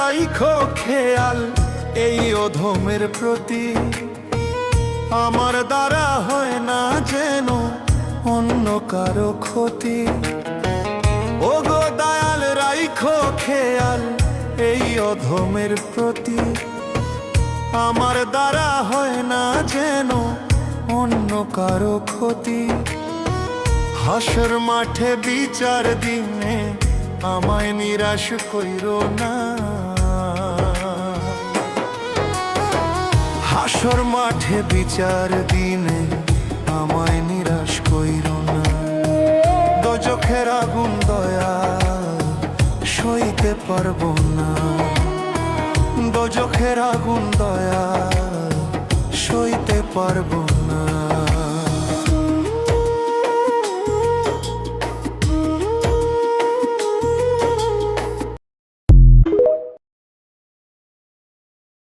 রাইখো খেয়াল এই অধমের প্রতি, আমার দ্বারা হয় না যেন অন্য কারো ক্ষতি। ও গো দয়াল রাইখো খেয়াল এই অধমের প্রতি, আমার দ্বারা হয় না যেন অন্য কারো ক্ষতি। হাসর মাঠে বিচার দিনে আমায় নিরাশ কইরো না, হাসর মাঠে বিচার দিনে আমায় নিরাশ কইরো না। দোজখের আগুন দয়াল সইতে পারবো না, দোজখের আগুন দয়াল সইতে পারবো না।